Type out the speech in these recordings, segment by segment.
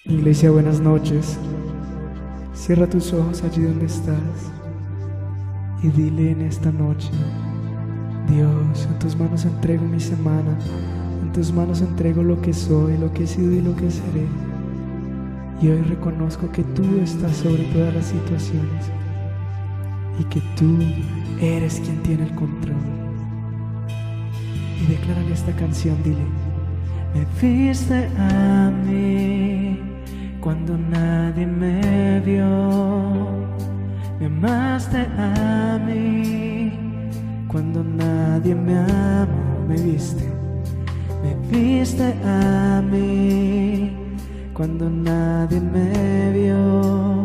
Iglesia, buenas noches. Cierra tus ojos allí donde estás y dile en esta noche: Dios, en tus manos entrego mi semana, en tus manos entrego lo que soy, lo que he sido y lo que seré. Y hoy reconozco que tú estás sobre todas las situaciones y que tú eres quien tiene el control. Y declárale esta canción, dile: me viste a mí cuando nadie me vio, me amaste a mí cuando nadie me amó, me viste a mí cuando nadie me vio,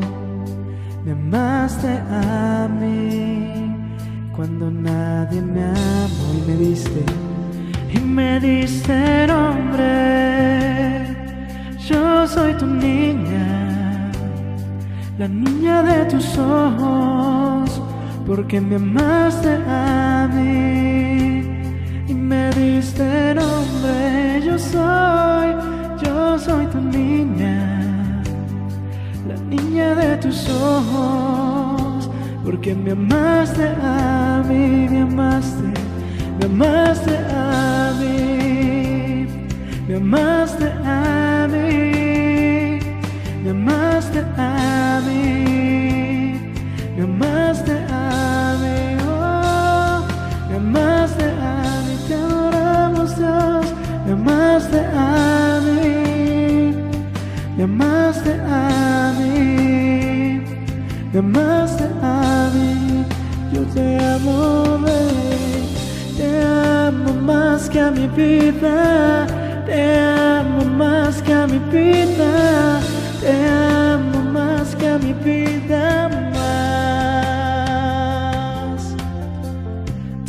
me amaste a mí cuando nadie me amó y me diste nombre. Yo soy tu niña, la niña de tus ojos, porque me amaste a mí y me diste nombre. Yo soy tu niña, la niña de tus ojos, porque me amaste a mí, me amaste a mí, me amaste a mí, me amaste a mí, me amaste a mí, oh, me amaste a mí, te adoramos Dios, me amaste a mí, me amaste a mí, me amaste a mí, yo te amo, baby, te amo más que a mi vida, te amo más que a mi vida, te amo más que a mi vida más.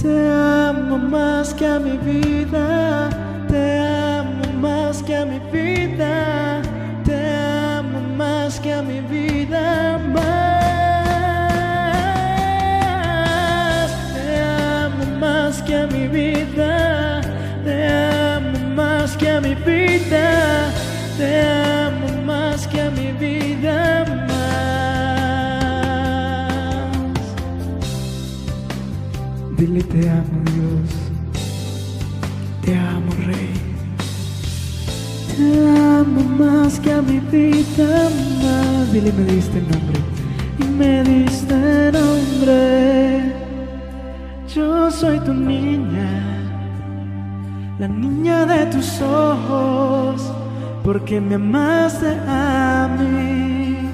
Te amo más que a mi vida, te amo más que a mi vida, te amo más que a mi vida más. Te amo más que a mi vida, te amo más que a mi vida, te amo más que a mi vida más. Dile: te amo Dios, te amo Rey, te amo más que a mi vida más. Dile: me diste nombre y me diste nombre. Yo soy tu niña, la niña de tus ojos, porque me amaste a mí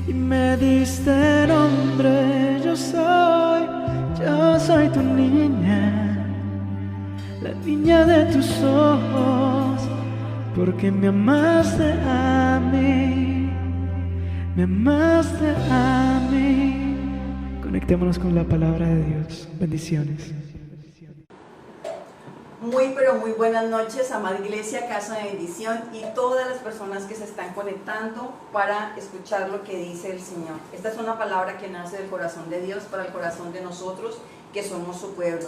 y me diste nombre. Yo soy tu niña, la niña de tus ojos, porque me amaste a mí, me amaste a mí. Conectémonos con la palabra de Dios. Bendiciones. Muy pero muy buenas noches, amada iglesia, casa de bendición y todas las personas que se están conectando para escuchar lo que dice el Señor. Esta es una palabra que nace del corazón de Dios para el corazón de nosotros que somos su pueblo.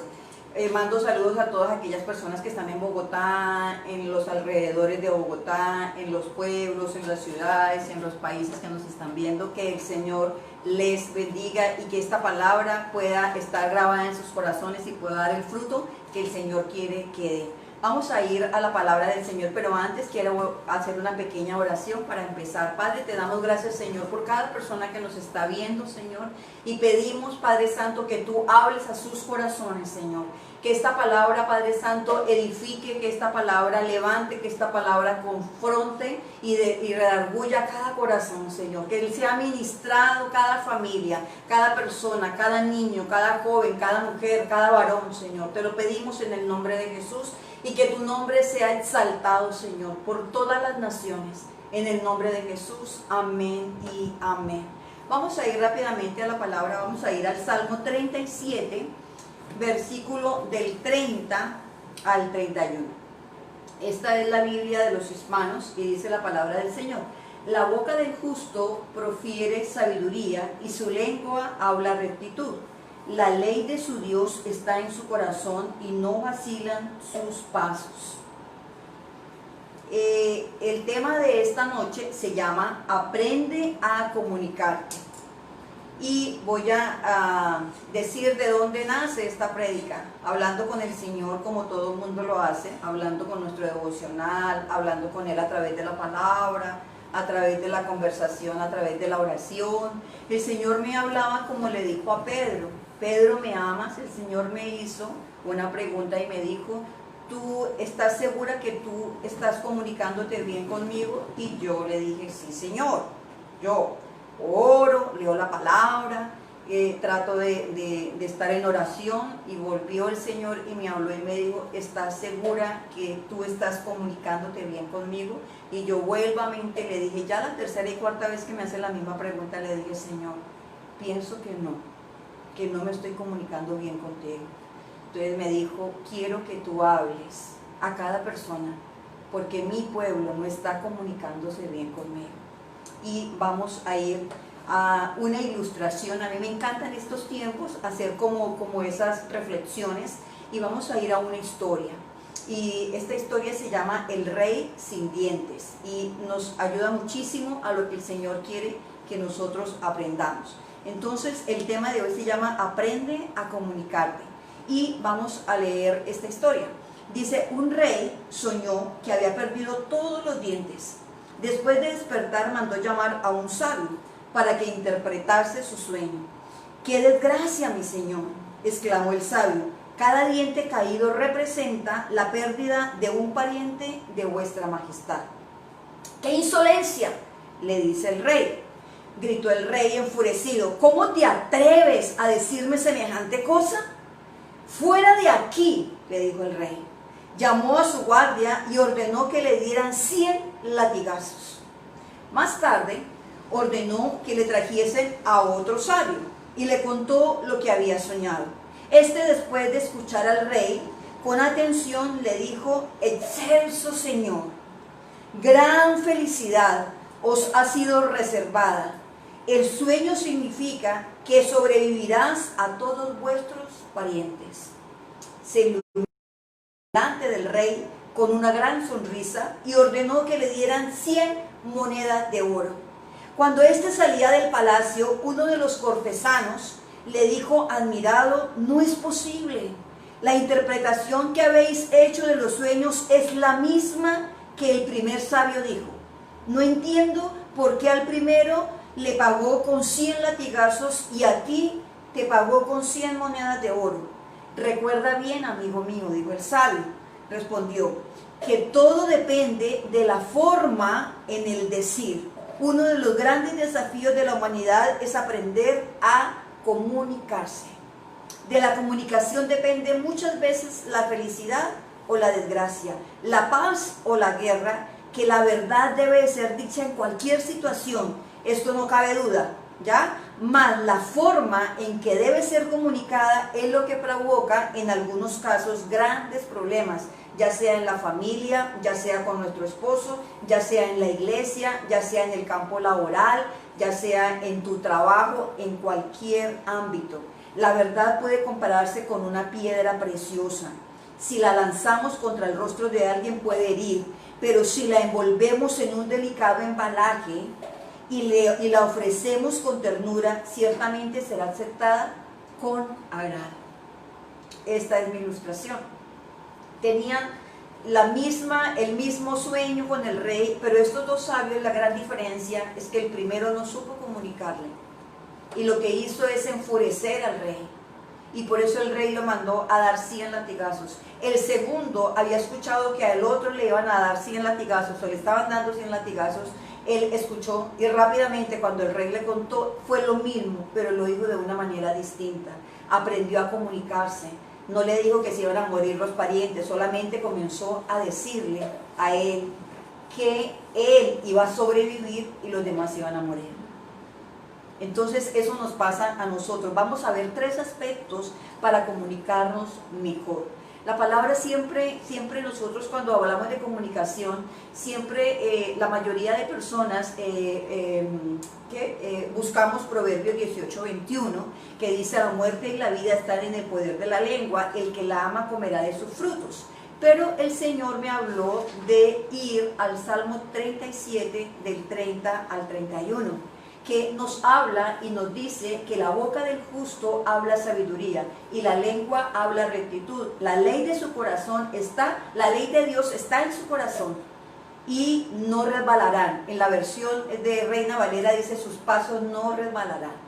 Mando saludos a todas aquellas personas que están en Bogotá, en los alrededores de Bogotá, en los pueblos, en las ciudades, en los países que nos están viendo. Que el Señor les bendiga y que esta palabra pueda estar grabada en sus corazones y pueda dar el fruto que el Señor quiere que dé. Vamos a ir a la palabra del Señor, pero antes quiero hacer una pequeña oración para empezar. Padre, te damos gracias, Señor, por cada persona que nos está viendo, Señor, y pedimos, Padre Santo, que tú hables a sus corazones, Señor. Que esta palabra, Padre Santo, edifique, que esta palabra levante, que esta palabra confronte y redarguya cada corazón, Señor. Que Él sea ministrado cada familia, cada persona, cada niño, cada joven, cada mujer, cada varón, Señor. Te lo pedimos en el nombre de Jesús y que tu nombre sea exaltado, Señor, por todas las naciones. En el nombre de Jesús, amén y amén. Vamos a ir rápidamente a la palabra, vamos a ir al Salmo 37, versículo del 30 al 31. Esta es la Biblia de los hispanos y dice la palabra del Señor: la boca del justo profiere sabiduría y su lengua habla rectitud. La ley de su Dios está en su corazón y no vacilan sus pasos. El tema de esta noche se llama Aprende a comunicarte. Y voy a decir de dónde nace esta prédica, hablando con el Señor como todo el mundo lo hace, hablando con nuestro devocional, hablando con Él a través de la palabra, a través de la conversación, a través de la oración. El Señor me hablaba como le dijo a Pedro: Pedro, ¿me amas? El Señor me hizo una pregunta y me dijo: ¿tú estás segura que tú estás comunicándote bien conmigo? Y yo le dije: sí, Señor. Yo oro, leo la palabra, trato de estar en oración. Y volvió el Señor y me habló y me dijo: ¿estás segura que tú estás comunicándote bien conmigo? Y yo vuelvamente le dije, ya la tercera y cuarta vez que me hace la misma pregunta, le dije: Señor, pienso que no me estoy comunicando bien contigo. Entonces me dijo: quiero que tú hables a cada persona, porque mi pueblo no está comunicándose bien conmigo. Y vamos a ir a una ilustración. A mí me encantan estos tiempos hacer como esas reflexiones, y vamos a ir a una historia. Y esta historia se llama El Rey sin Dientes, y nos ayuda muchísimo a lo que el Señor quiere que nosotros aprendamos. Entonces el tema de hoy se llama Aprende a comunicarte, y vamos a leer esta historia. Dice: un rey soñó que había perdido todos los dientes. Después de despertar, mandó llamar a un sabio para que interpretase su sueño. ¡Qué desgracia, mi señor!, exclamó el sabio. Cada diente caído representa la pérdida de un pariente de vuestra majestad. ¡Qué insolencia!, le dice el rey. Gritó el rey enfurecido. ¿Cómo te atreves a decirme semejante cosa? Fuera de aquí, le dijo el rey. Llamó a su guardia y ordenó que le dieran 100 latigazos. Más tarde ordenó que le trajesen a otro sabio y le contó lo que había soñado. Este, después de escuchar al rey con atención, le dijo: excelso señor, gran felicidad os ha sido reservada. El sueño significa que sobrevivirás a todos vuestros parientes. Se iluminó delante del rey con una gran sonrisa y ordenó que le dieran 100 monedas de oro. Cuando éste salía del palacio, uno de los cortesanos le dijo admirado: no es posible. La interpretación que habéis hecho de los sueños es la misma que el primer sabio dijo. No entiendo por qué al primero le pagó con 100 latigazos y a ti te pagó con 100 monedas de oro. Recuerda bien, amigo mío, dijo el sabio. Respondió: que todo depende de la forma en el decir. Uno de los grandes desafíos de la humanidad es aprender a comunicarse. De la comunicación depende muchas veces la felicidad o la desgracia, la paz o la guerra, que la verdad debe ser dicha en cualquier situación. Esto no cabe duda, ¿ya? Mas la forma en que debe ser comunicada es lo que provoca en algunos casos grandes problemas, ya sea en la familia, ya sea con nuestro esposo, ya sea en la iglesia, ya sea en el campo laboral, ya sea en tu trabajo, en cualquier ámbito. La verdad puede compararse con una piedra preciosa. Si la lanzamos contra el rostro de alguien puede herir, pero si la envolvemos en un delicado embalaje y la ofrecemos con ternura, ciertamente será aceptada con agrado. Esta es mi ilustración. Tenían el mismo sueño con el rey, pero estos dos sabios, la gran diferencia es que el primero no supo comunicarle, y lo que hizo es enfurecer al rey, y por eso el rey lo mandó a dar 100 latigazos. El segundo había escuchado que al otro le iban a dar 100 latigazos, o le estaban dando 100 latigazos. Él escuchó y rápidamente, cuando el rey le contó, fue lo mismo, pero lo dijo de una manera distinta. Aprendió a comunicarse. No le dijo que se iban a morir los parientes, solamente comenzó a decirle a él que él iba a sobrevivir y los demás iban a morir. Entonces eso nos pasa a nosotros. Vamos a ver 3 aspectos para comunicarnos mejor. La palabra siempre nosotros cuando hablamos de comunicación, siempre la mayoría de personas buscamos Proverbios 18:21, que dice: la muerte y la vida están en el poder de la lengua, el que la ama comerá de sus frutos. Pero el Señor me habló de ir al Salmo 37, del 30 al 31, que nos habla y nos dice que la boca del justo habla sabiduría y la lengua habla rectitud. La ley de su corazón está, la ley de Dios está en su corazón y no resbalarán. En la versión de Reina Valera dice: sus pasos no resbalarán.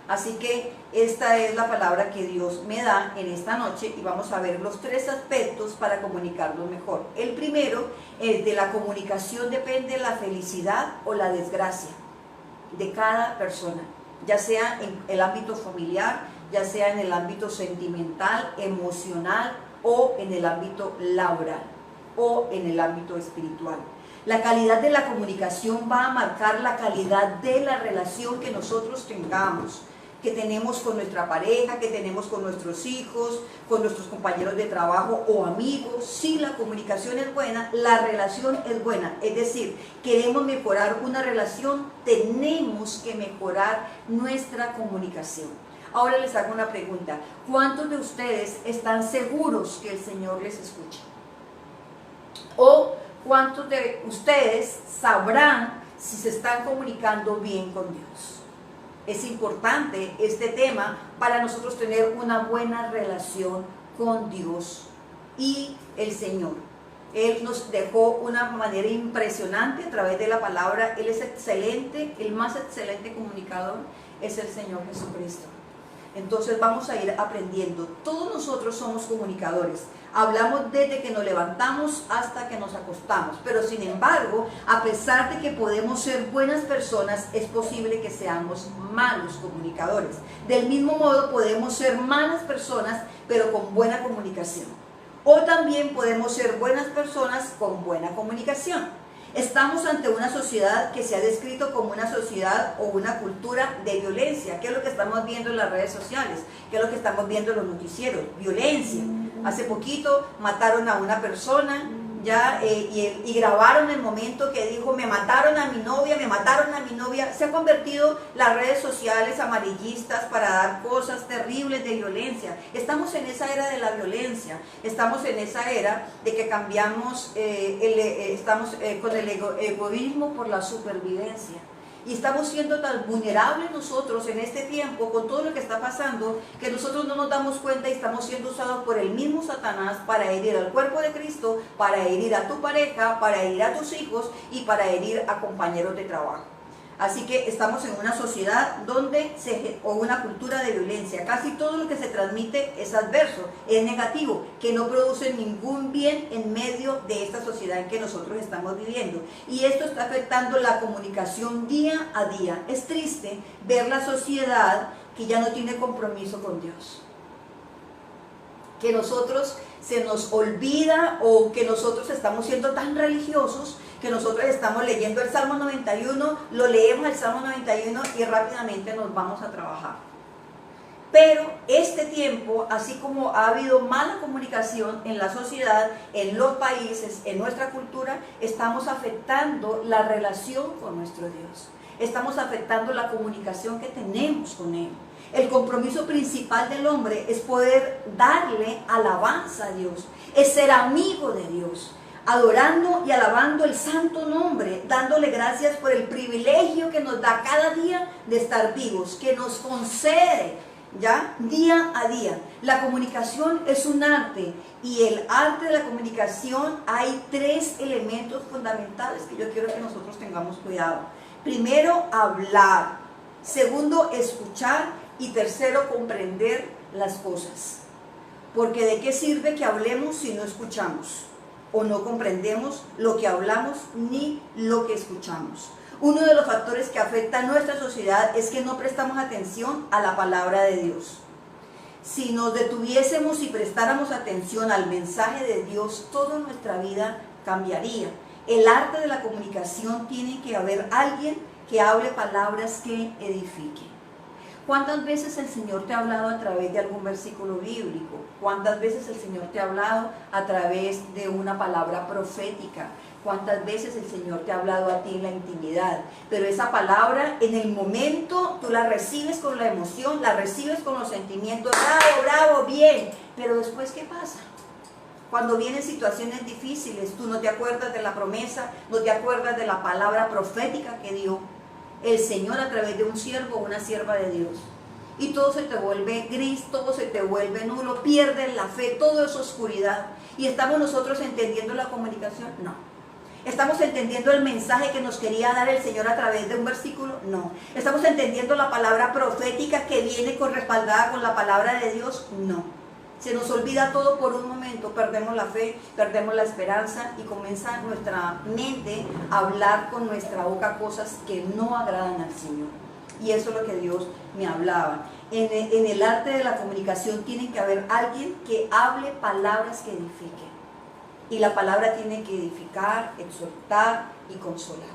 Así que esta es la palabra que Dios me da en esta noche y vamos a ver los 3 aspectos para comunicarlo mejor. El primero es: de la comunicación depende la felicidad o la desgracia de cada persona, ya sea en el ámbito familiar, ya sea en el ámbito sentimental, emocional o en el ámbito laboral o en el ámbito espiritual. La calidad de la comunicación va a marcar la calidad de la relación que nosotros tengamos, que tenemos con nuestra pareja, que tenemos con nuestros hijos, con nuestros compañeros de trabajo o amigos. Si la comunicación es buena, la relación es buena. Es decir, queremos mejorar una relación, tenemos que mejorar nuestra comunicación. Ahora les hago una pregunta: ¿cuántos de ustedes están seguros que el Señor les escucha? ¿O cuántos de ustedes sabrán si se están comunicando bien con Dios? Es importante este tema para nosotros tener una buena relación con Dios y el Señor. Él nos dejó una manera impresionante a través de la palabra. Él es excelente, el más excelente comunicador es el Señor Jesucristo. Entonces vamos a ir aprendiendo. Todos nosotros somos comunicadores. Hablamos desde que nos levantamos hasta que nos acostamos. Pero sin embargo, a pesar de que podemos ser buenas personas, es posible que seamos malos comunicadores. Del mismo modo, podemos ser malas personas, pero con buena comunicación. O también podemos ser buenas personas con buena comunicación. Estamos ante una sociedad que se ha descrito como una sociedad o una cultura de violencia. ¿Qué es lo que estamos viendo en las redes sociales? ¿Qué es lo que estamos viendo en los noticieros? Violencia. Hace poquito mataron a una persona y grabaron el momento que dijo: me mataron a mi novia, me mataron a mi novia. Se han convertido las redes sociales amarillistas para dar cosas terribles de violencia. Estamos en esa era de la violencia, estamos en esa era de que cambiamos, estamos con el egoísmo por la supervivencia. Y estamos siendo tan vulnerables nosotros en este tiempo con todo lo que está pasando, que nosotros no nos damos cuenta y estamos siendo usados por el mismo Satanás para herir al cuerpo de Cristo, para herir a tu pareja, para herir a tus hijos y para herir a compañeros de trabajo. Así que estamos en una sociedad o una cultura de violencia. Casi todo lo que se transmite es adverso, es negativo, que no produce ningún bien en medio de esta sociedad en que nosotros estamos viviendo. Y esto está afectando la comunicación día a día. Es triste ver la sociedad que ya no tiene compromiso con Dios. Que nosotros se nos olvida, o que nosotros estamos siendo tan religiosos que nosotros estamos leyendo el Salmo 91, lo leemos el Salmo 91 y rápidamente nos vamos a trabajar. Pero este tiempo, así como ha habido mala comunicación en la sociedad, en los países, en nuestra cultura, estamos afectando la relación con nuestro Dios. Estamos afectando la comunicación que tenemos con Él. El compromiso principal del hombre es poder darle alabanza a Dios, es ser amigo de Dios, adorando y alabando el santo nombre, dándole gracias por el privilegio que nos da cada día de estar vivos, que nos concede día a día. La comunicación es un arte, y el arte de la comunicación hay 3 elementos fundamentales que yo quiero que nosotros tengamos cuidado. Primero, hablar. Segundo, escuchar. Y tercero, comprender las cosas. Porque ¿de qué sirve que hablemos si no escuchamos? O no comprendemos lo que hablamos ni lo que escuchamos. Uno de los factores que afecta a nuestra sociedad es que no prestamos atención a la palabra de Dios. Si nos detuviésemos y prestáramos atención al mensaje de Dios, toda nuestra vida cambiaría. El arte de la comunicación tiene que haber alguien que hable palabras que edifiquen. ¿Cuántas veces el Señor te ha hablado a través de algún versículo bíblico? ¿Cuántas veces el Señor te ha hablado a través de una palabra profética? ¿Cuántas veces el Señor te ha hablado a ti en la intimidad? Pero esa palabra, en el momento, tú la recibes con la emoción, la recibes con los sentimientos, bravo, bravo, bien. Pero después, ¿qué pasa? Cuando vienen situaciones difíciles, tú no te acuerdas de la promesa, no te acuerdas de la palabra profética que dio el Señor a través de un siervo o una sierva de Dios. Y todo se te vuelve gris, todo se te vuelve nulo, pierdes la fe, todo es oscuridad. ¿Y estamos nosotros entendiendo la comunicación? No. ¿Estamos entendiendo el mensaje que nos quería dar el Señor a través de un versículo? No. ¿Estamos entendiendo la palabra profética que viene respaldada con la palabra de Dios? No. Se nos olvida todo por un momento, perdemos la fe, perdemos la esperanza y comienza nuestra mente a hablar con nuestra boca cosas que no agradan al Señor. Y eso es lo que Dios me hablaba. En el arte de la comunicación tiene que haber alguien que hable palabras que edifiquen. Y la palabra tiene que edificar, exhortar y consolar.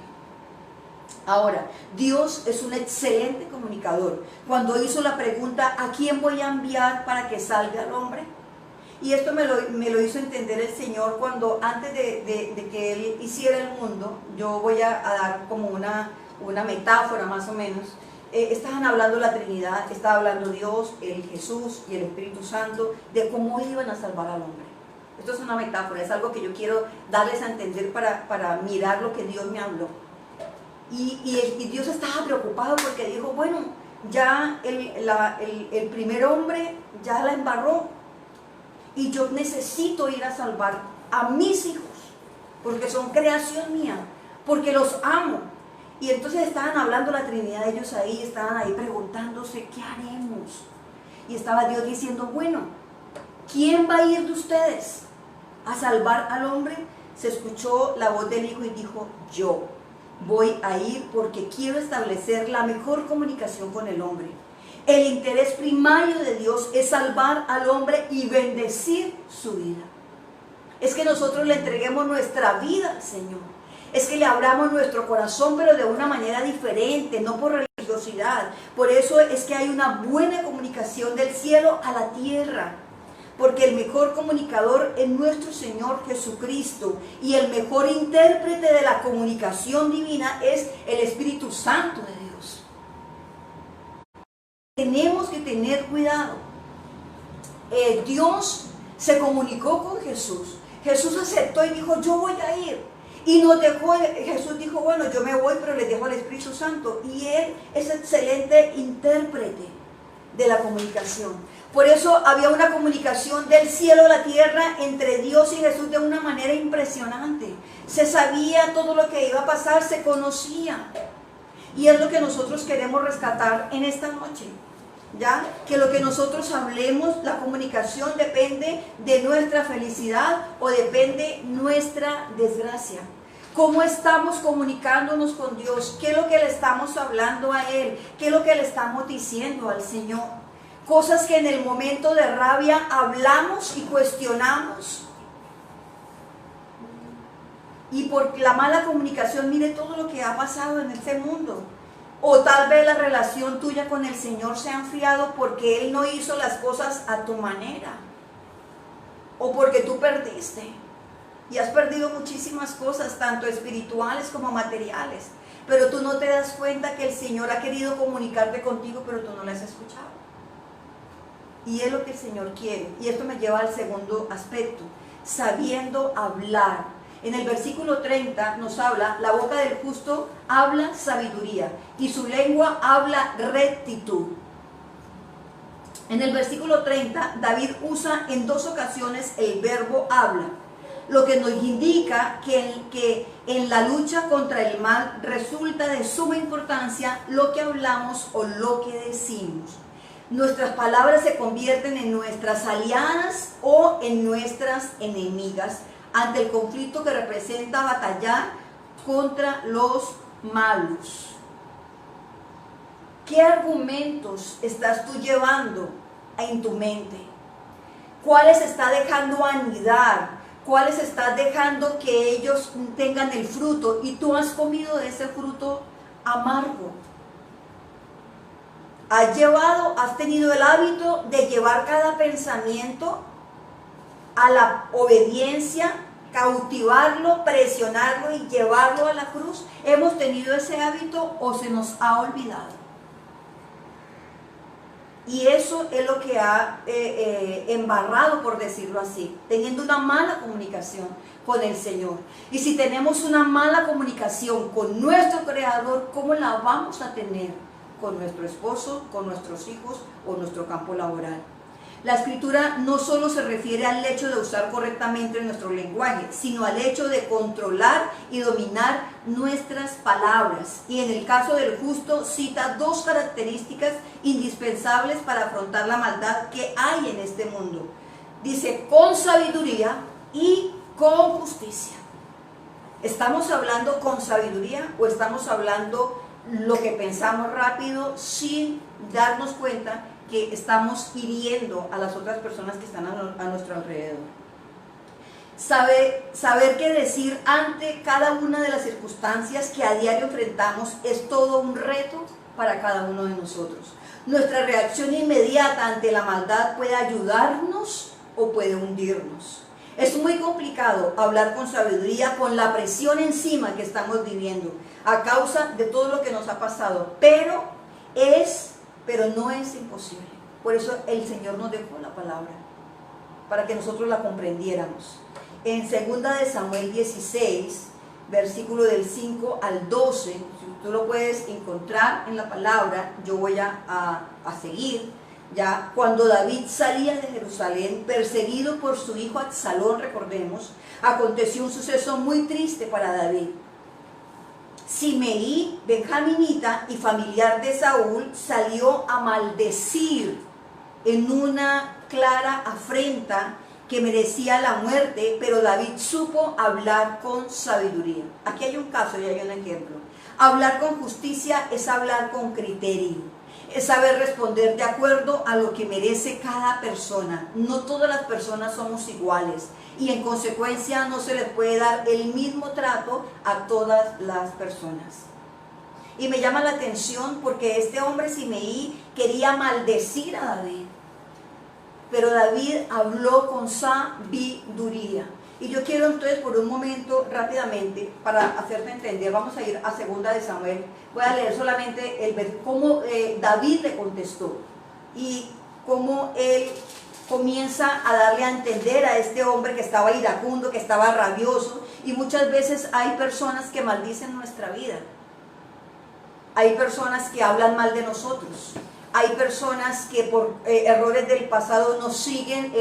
Ahora, Dios es un excelente comunicador. Cuando hizo la pregunta, ¿a quién voy a enviar para que salve al hombre? Y esto me lo hizo entender el Señor cuando antes de que Él hiciera el mundo, yo voy a dar como una metáfora más o menos. Estaban hablando la Trinidad, estaba hablando Dios, el Jesús y el Espíritu Santo, de cómo iban a salvar al hombre. Esto es una metáfora, es algo que yo quiero darles a entender para mirar lo que Dios me habló. Y Dios estaba preocupado porque dijo, bueno, ya el primer hombre ya la embarró y yo necesito ir a salvar a mis hijos porque son creación mía, porque los amo. Y entonces estaban hablando la Trinidad, ellos ahí, estaban ahí preguntándose, ¿qué haremos? Y estaba Dios diciendo, bueno, ¿quién va a ir de ustedes a salvar al hombre? Se escuchó la voz del Hijo y dijo, yo voy a ir porque quiero establecer la mejor comunicación con el hombre. El interés primario de Dios es salvar al hombre y bendecir su vida. Es que nosotros le entreguemos nuestra vida al Señor. Es que le abramos nuestro corazón, pero de una manera diferente, no por religiosidad. Por eso es que hay una buena comunicación del cielo a la tierra. Porque el mejor comunicador es nuestro Señor Jesucristo. Y el mejor intérprete de la comunicación divina es el Espíritu Santo de Dios. Tenemos que tener cuidado. Dios se comunicó con Jesús. Jesús aceptó y dijo, yo voy a ir. Y nos dejó, Jesús dijo, bueno, yo me voy, pero les dejo al Espíritu Santo. Y Él es excelente intérprete de la comunicación. Por eso había una comunicación del cielo a la tierra entre Dios y Jesús de una manera impresionante. Se sabía todo lo que iba a pasar, se conocía. Y es lo que nosotros queremos rescatar en esta noche. ¿Ya? Que lo que nosotros hablemos, la comunicación depende de nuestra felicidad o depende nuestra desgracia. ¿Cómo estamos comunicándonos con Dios? ¿Qué es lo que le estamos hablando a Él? ¿Qué es lo que le estamos diciendo al Señor? Cosas que en el momento de rabia hablamos y cuestionamos. Y por la mala comunicación, mire todo lo que ha pasado en este mundo. O tal vez la relación tuya con el Señor se ha enfriado porque Él no hizo las cosas a tu manera. O porque tú perdiste. Y has perdido muchísimas cosas, tanto espirituales como materiales. Pero tú no te das cuenta que el Señor ha querido comunicarte contigo, pero tú no le has escuchado. Y es lo que el Señor quiere. Y esto me lleva al segundo aspecto. Sabiendo hablar. En el versículo 30 nos habla, la boca del justo habla sabiduría y su lengua habla rectitud. En el versículo 30, David usa en 2 ocasiones el verbo habla, lo que nos indica que en la lucha contra el mal resulta de suma importancia lo que hablamos o lo que decimos. Nuestras palabras se convierten en nuestras aliadas o en nuestras enemigas, ante el conflicto que representa batallar contra los malos. ¿Qué argumentos estás tú llevando en tu mente? ¿Cuáles estás dejando anidar? ¿Cuáles estás dejando que ellos tengan el fruto? Y tú has comido de ese fruto amargo. Has tenido el hábito de llevar cada pensamiento a la obediencia, cautivarlo, presionarlo y llevarlo a la cruz. ¿Hemos tenido ese hábito o se nos ha olvidado? Y eso es lo que ha embarrado, por decirlo así, teniendo una mala comunicación con el Señor. Y si tenemos una mala comunicación con nuestro Creador, ¿cómo la vamos a tener con nuestro esposo, con nuestros hijos o nuestro campo laboral? La Escritura no solo se refiere al hecho de usar correctamente nuestro lenguaje, sino al hecho de controlar y dominar nuestras palabras. Y en el caso del justo cita dos características indispensables para afrontar la maldad que hay en este mundo. Dice, con sabiduría y con justicia. ¿Estamos hablando con sabiduría o estamos hablando lo que pensamos rápido sin darnos cuenta que estamos hiriendo a las otras personas que están a nuestro alrededor? Saber qué decir ante cada una de las circunstancias que a diario enfrentamos es todo un reto para cada uno de nosotros. Nuestra reacción inmediata ante la maldad puede ayudarnos o puede hundirnos. Es muy complicado hablar con sabiduría con la presión encima que estamos viviendo a causa de todo lo que nos ha pasado, pero no es imposible. Por eso el Señor nos dejó la palabra, para que nosotros la comprendiéramos. En 2 de Samuel 16, versículo del 5 al 12, si tú lo puedes encontrar en la palabra, yo voy a seguir. Ya cuando David salía de Jerusalén, perseguido por su hijo Absalón, recordemos, aconteció un suceso muy triste para David. Simeí, benjaminita y familiar de Saúl, salió a maldecir en una clara afrenta que merecía la muerte, pero David supo hablar con sabiduría. Aquí hay un caso y hay un ejemplo. Hablar con justicia es hablar con criterio, es saber responder de acuerdo a lo que merece cada persona. No todas las personas somos iguales y en consecuencia no se les puede dar el mismo trato a todas las personas. Y me llama la atención porque este hombre Simeí quería maldecir a David, pero David habló con sabiduría. Y yo quiero entonces por un momento rápidamente, para hacerte entender, vamos a ir a 2 de Samuel. Voy a leer solamente cómo David le contestó y cómo él comienza a darle a entender a este hombre que estaba iracundo, que estaba rabioso. Y muchas veces hay personas que maldicen nuestra vida. Hay personas que hablan mal de nosotros. Hay personas que por errores del pasado nos siguen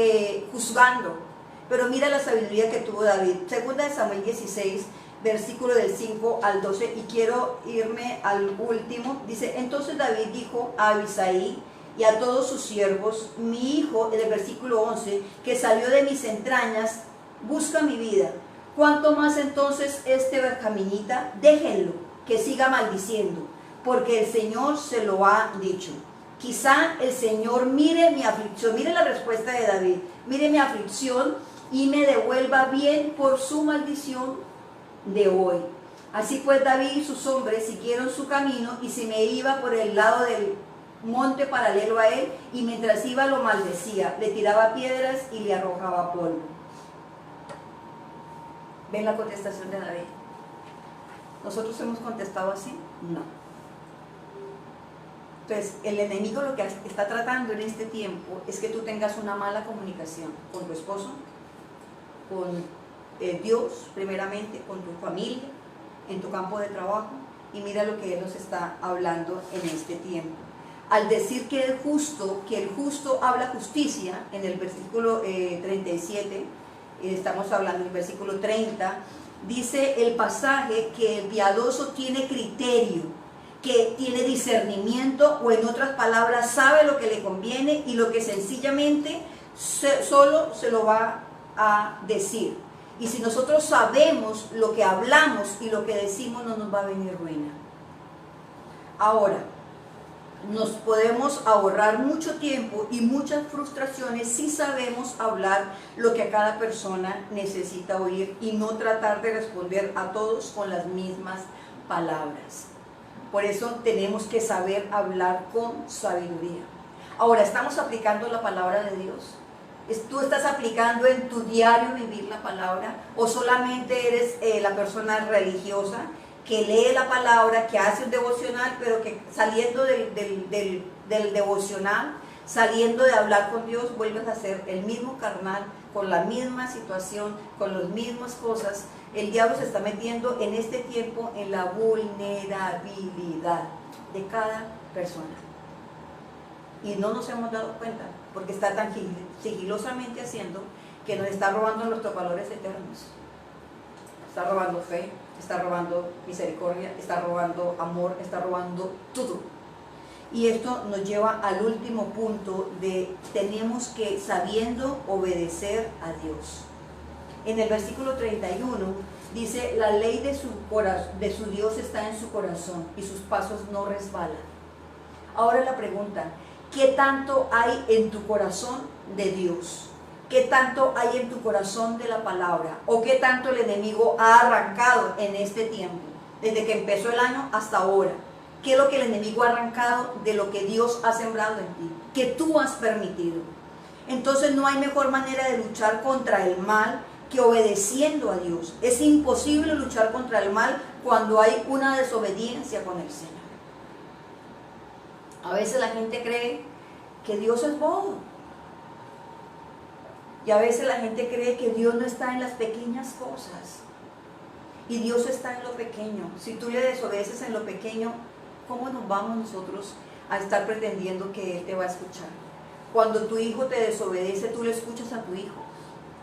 juzgando. Pero mira la sabiduría que tuvo David. 2 de Samuel 16, versículo del 5 al 12, y quiero irme al último. Dice, entonces David dijo a Abisai y a todos sus siervos, mi hijo, en el versículo 11, que salió de mis entrañas, busca mi vida. ¿Cuánto más entonces este benjaminita? Déjenlo, que siga maldiciendo, porque el Señor se lo ha dicho. Quizá el Señor mire mi aflicción, mire la respuesta de David, mire mi aflicción y me devuelva bien por su maldición de hoy. Así pues David y sus hombres siguieron su camino, y se me iba por el lado del monte paralelo a él, y mientras iba lo maldecía, le tiraba piedras y le arrojaba polvo. ¿Ven la contestación de David? ¿Nosotros hemos contestado así? No. Entonces, el enemigo lo que está tratando en este tiempo es que tú tengas una mala comunicación con tu esposo, con Dios primeramente, con tu familia, en tu campo de trabajo. Y mira lo que Él nos está hablando en este tiempo. Al decir que el justo habla justicia, en el versículo 37, estamos hablando del versículo 30, dice el pasaje que el piadoso tiene criterio, que tiene discernimiento, o en otras palabras, sabe lo que le conviene y lo que sencillamente solo se lo va a decir. Y si nosotros sabemos lo que hablamos y lo que decimos, no nos va a venir ruina. Ahora, nos podemos ahorrar mucho tiempo y muchas frustraciones si sabemos hablar lo que a cada persona necesita oír y no tratar de responder a todos con las mismas palabras. Por eso tenemos que saber hablar con sabiduría. Ahora, ¿estamos aplicando la palabra de Dios? ¿Tú estás aplicando en tu diario vivir la palabra? ¿O solamente eres la persona religiosa que lee la palabra, que hace un devocional, pero que saliendo del devocional saliendo de hablar con Dios, vuelves a ser el mismo carnal, con la misma situación, con las mismas cosas. El diablo se está metiendo en este tiempo en la vulnerabilidad de cada persona. Y no nos hemos dado cuenta, porque está tan sigilosamente haciendo que nos está robando nuestros valores eternos. Está robando fe, está robando misericordia, está robando amor, está robando todo. Y esto nos lleva al último punto de tenemos que sabiendo obedecer a Dios. En el versículo 31 dice, la ley de su Dios está en su corazón y sus pasos no resbalan. Ahora la pregunta, ¿qué tanto hay en tu corazón de Dios? ¿Qué tanto hay en tu corazón de la palabra? ¿O qué tanto el enemigo ha arrancado en este tiempo? Desde que empezó el año hasta ahora. ¿Qué es lo que el enemigo ha arrancado de lo que Dios ha sembrado en ti? Que tú has permitido. Entonces no hay mejor manera de luchar contra el mal que obedeciendo a Dios. Es imposible luchar contra el mal cuando hay una desobediencia con el Señor. A veces la gente cree que Dios es bobo. Y a veces la gente cree que Dios no está en las pequeñas cosas. Y Dios está en lo pequeño. Si tú le desobedeces en lo pequeño, ¿cómo nos vamos nosotros a estar pretendiendo que Él te va a escuchar? Cuando tu hijo te desobedece, tú le escuchas a tu hijo.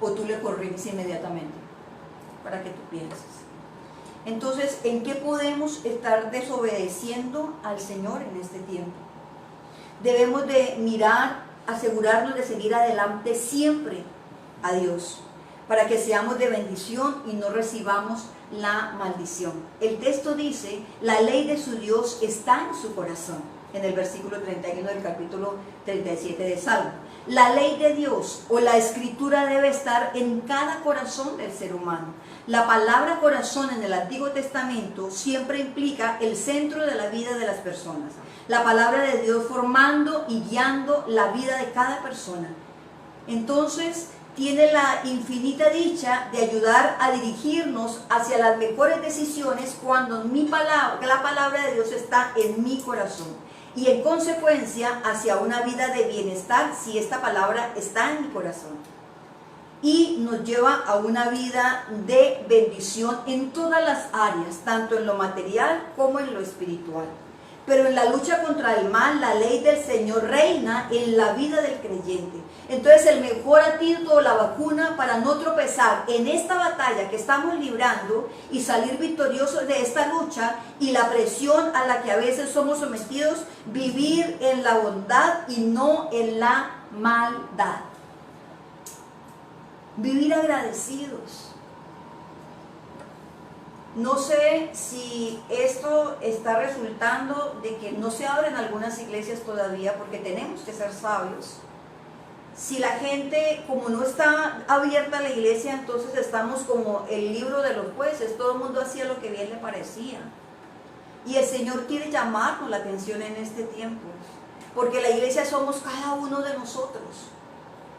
O tú le corriges inmediatamente. Para que tú pienses. Entonces, ¿en qué podemos estar desobedeciendo al Señor en este tiempo? Debemos de mirar, asegurarnos de seguir adelante siempre a Dios, para que seamos de bendición y no recibamos la maldición. El texto dice, la ley de su Dios está en su corazón, en el versículo 31 del capítulo 37 de Salmo. La ley de Dios o la escritura debe estar en cada corazón del ser humano. La palabra corazón en el Antiguo Testamento siempre implica el centro de la vida de las personas. La palabra de Dios formando y guiando la vida de cada persona. Entonces, tiene la infinita dicha de ayudar a dirigirnos hacia las mejores decisiones cuando la palabra de Dios está en mi corazón. Y en consecuencia, hacia una vida de bienestar si esta palabra está en mi corazón. Y nos lleva a una vida de bendición en todas las áreas, tanto en lo material como en lo espiritual. Pero en la lucha contra el mal, la ley del Señor reina en la vida del creyente. Entonces el mejor antídoto o la vacuna para no tropezar en esta batalla que estamos librando y salir victoriosos de esta lucha y la presión a la que a veces somos sometidos, vivir en la bondad y no en la maldad. Vivir agradecidos. No sé si esto está resultando de que no se abren algunas iglesias todavía porque tenemos que ser sabios. Si la gente, como no está abierta la iglesia, entonces estamos como el libro de los jueces, todo el mundo hacía lo que bien le parecía. Y el Señor quiere llamarnos la atención en este tiempo, porque la iglesia somos cada uno de nosotros.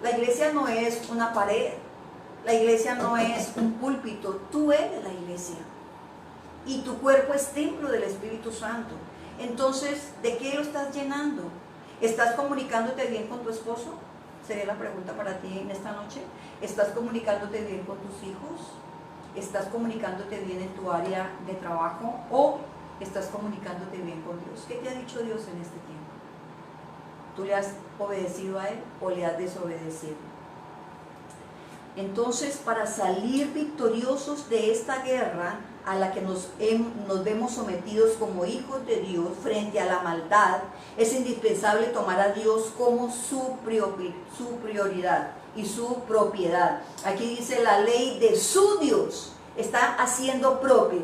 La iglesia no es una pared, la iglesia no es un púlpito, tú eres la iglesia. Y tu cuerpo es templo del Espíritu Santo. Entonces, ¿de qué lo estás llenando? ¿Estás comunicándote bien con tu esposo? Sería la pregunta para ti en esta noche. ¿Estás comunicándote bien con tus hijos? ¿Estás comunicándote bien en tu área de trabajo? ¿O estás comunicándote bien con Dios? ¿Qué te ha dicho Dios en este tiempo? ¿Tú le has obedecido a Él o le has desobedecido? Entonces, para salir victoriosos de esta guerra a la que nos vemos sometidos como hijos de Dios frente a la maldad, es indispensable tomar a Dios como su prioridad y su propiedad. Aquí dice la ley de su Dios, está haciendo propio,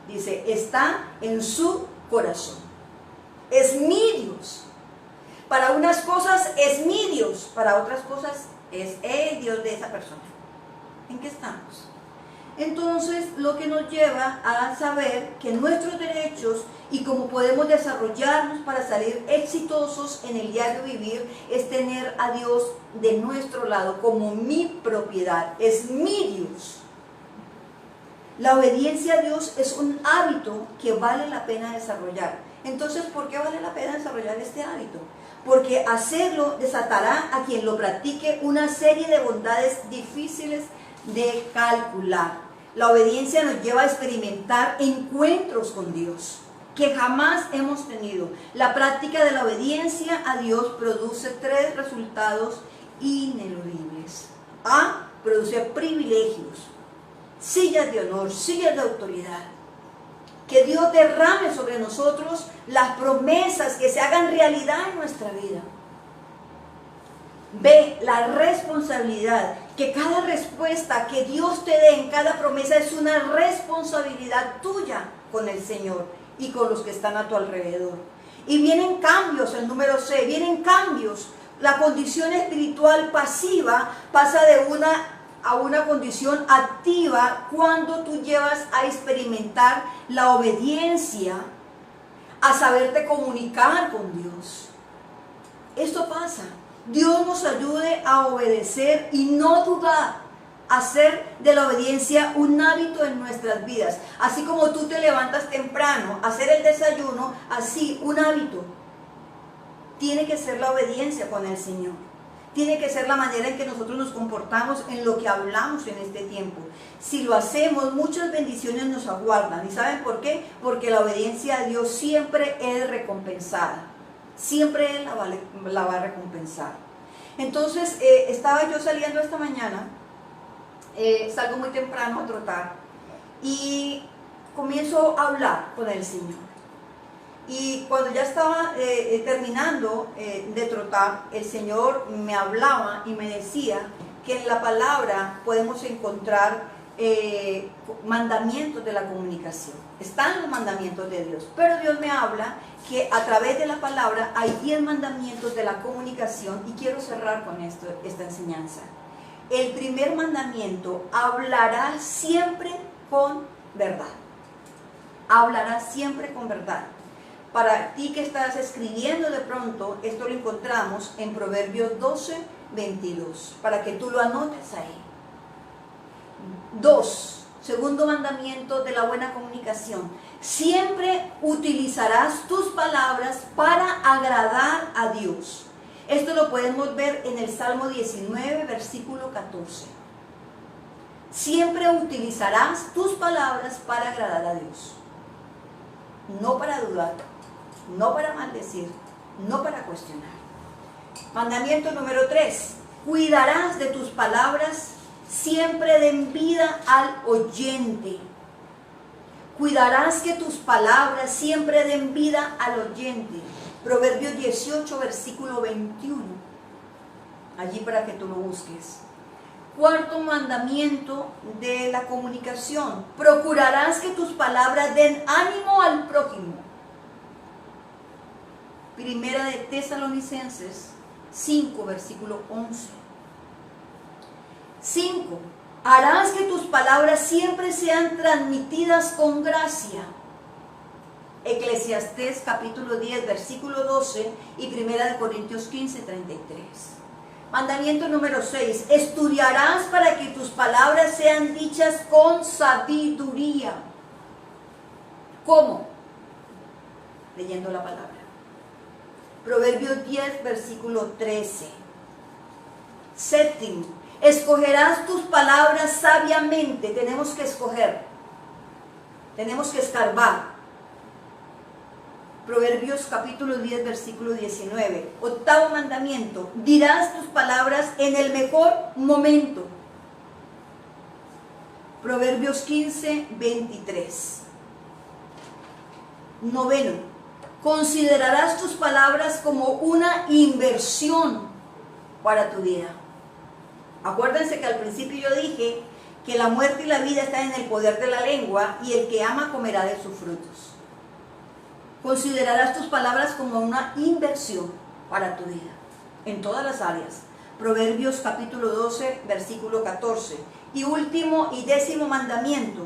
dice, está en su corazón. Es mi Dios. Para unas cosas es mi Dios, para otras cosas es el Dios de esa persona. ¿En qué estamos? Entonces, lo que nos lleva a saber que nuestros derechos y cómo podemos desarrollarnos para salir exitosos en el diario vivir es tener a Dios de nuestro lado como mi propiedad, es mi Dios. La obediencia a Dios es un hábito que vale la pena desarrollar. Entonces, ¿por qué vale la pena desarrollar este hábito? Porque hacerlo desatará a quien lo practique una serie de bondades difíciles de calcular. La obediencia nos lleva a experimentar encuentros con Dios que jamás hemos tenido. La práctica de la obediencia a Dios produce 3 resultados ineludibles. A, produce privilegios, sillas de honor, sillas de autoridad. Que Dios derrame sobre nosotros las promesas que se hagan realidad en nuestra vida. B, la responsabilidad, que cada respuesta que Dios te dé en cada promesa es una responsabilidad tuya con el Señor y con los que están a tu alrededor. Y vienen cambios, el número C, vienen cambios. La condición espiritual pasiva pasa a una condición activa cuando tú llevas a experimentar la obediencia, a saberte comunicar con Dios. Esto pasa. Dios nos ayude a obedecer y no dudar, hacer de la obediencia un hábito en nuestras vidas. Así como tú te levantas temprano a hacer el desayuno, así un hábito. Tiene que ser la obediencia con el Señor. Tiene que ser la manera en que nosotros nos comportamos, en lo que hablamos en este tiempo. Si lo hacemos, muchas bendiciones nos aguardan. ¿Y saben por qué? Porque la obediencia a Dios siempre es recompensada. Siempre Él la va a recompensar. Entonces, estaba yo saliendo esta mañana, salgo muy temprano a trotar y comienzo a hablar con el Señor. Y cuando ya estaba terminando de trotar, el Señor me hablaba y me decía que en la palabra podemos encontrar mandamientos de la comunicación. Están los mandamientos de Dios, pero Dios me habla que a través de la palabra hay 10 mandamientos de la comunicación y quiero cerrar con esta enseñanza. El primer mandamiento, hablarás siempre con verdad. Hablarás siempre con verdad. Para ti que estás escribiendo de pronto, esto lo encontramos en Proverbios 12, 22, para que tú lo anotes ahí. 2. Segundo mandamiento de la buena comunicación. Siempre utilizarás tus palabras para agradar a Dios. Esto lo podemos ver en el Salmo 19, versículo 14. Siempre utilizarás tus palabras para agradar a Dios. No para dudar, no para maldecir, no para cuestionar. Mandamiento número 3. Cuidarás de tus palabras, siempre den vida al oyente. Cuidarás que tus palabras siempre den vida al oyente. Proverbios 18, versículo 21. Allí para que tú lo busques. Cuarto mandamiento de la comunicación. Procurarás que tus palabras den ánimo al prójimo. Primera de Tesalonicenses 5, versículo 11. 5. Harás que tus palabras siempre sean transmitidas con gracia. Eclesiastés capítulo 10, versículo 12 y Primera de Corintios 15, 33. Mandamiento número 6. Estudiarás para que tus palabras sean dichas con sabiduría. ¿Cómo? Leyendo la palabra. Proverbios 10, versículo 13. 7. Escogerás tus palabras sabiamente. Tenemos que escoger. Tenemos que escarbar. Proverbios capítulo 10, versículo 19. 8º mandamiento. Dirás tus palabras en el mejor momento. Proverbios 15, 23. 9. Considerarás tus palabras como una inversión para tu vida. Acuérdense que al principio yo dije que la muerte y la vida están en el poder de la lengua y el que ama comerá de sus frutos. Considerarás tus palabras como una inversión para tu vida, en todas las áreas. Proverbios capítulo 12, versículo 14. Y último y 10º mandamiento.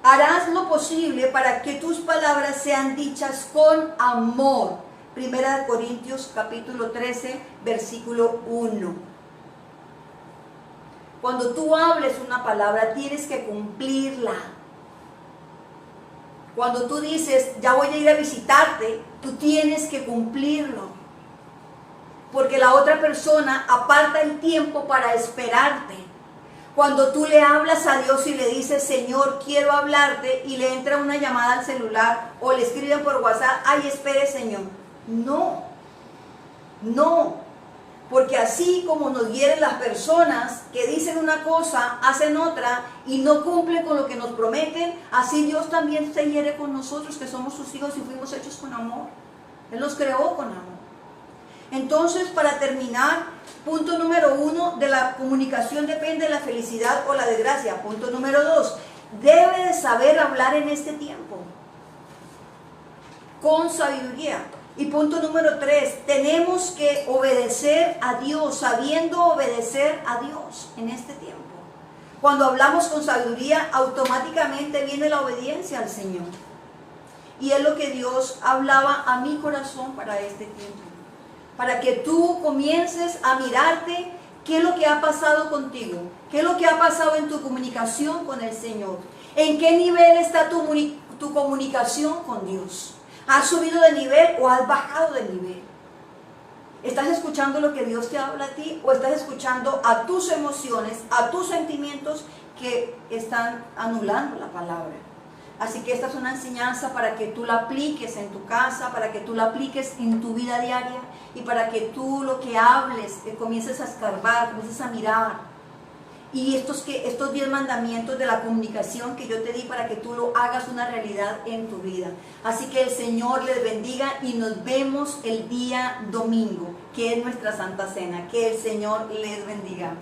Harás lo posible para que tus palabras sean dichas con amor. Primera de Corintios capítulo 13, versículo 1. Cuando tú hables una palabra, tienes que cumplirla. Cuando tú dices, ya voy a ir a visitarte, tú tienes que cumplirlo. Porque la otra persona aparta el tiempo para esperarte. Cuando tú le hablas a Dios y le dices, Señor, quiero hablarte, y le entra una llamada al celular o le escriben por WhatsApp, ay, espere, Señor. No, porque así como nos hieren las personas que dicen una cosa, hacen otra y no cumplen con lo que nos prometen, así Dios también se hiere con nosotros que somos sus hijos y fuimos hechos con amor. Él nos creó con amor. Entonces, para terminar, punto número 1, de la comunicación depende la felicidad o la desgracia. Punto número 2, debe de saber hablar en este tiempo con sabiduría. Y punto número 3, tenemos que obedecer a Dios, sabiendo obedecer a Dios en este tiempo. Cuando hablamos con sabiduría, automáticamente viene la obediencia al Señor. Y es lo que Dios hablaba a mi corazón para este tiempo. Para que tú comiences a mirarte qué es lo que ha pasado contigo, qué es lo que ha pasado en tu comunicación con el Señor, en qué nivel está tu comunicación con Dios. ¿Has subido de nivel o has bajado de nivel? ¿Estás escuchando lo que Dios te habla a ti o estás escuchando a tus emociones, a tus sentimientos que están anulando la palabra? Así que esta es una enseñanza para que tú la apliques en tu casa, para que tú la apliques en tu vida diaria y para que tú lo que hables comiences a escarbar, comiences a mirar. Y estos 10 mandamientos de la comunicación que yo te di para que tú lo hagas una realidad en tu vida. Así que el Señor les bendiga y nos vemos el día domingo, que es nuestra Santa Cena. Que el Señor les bendiga.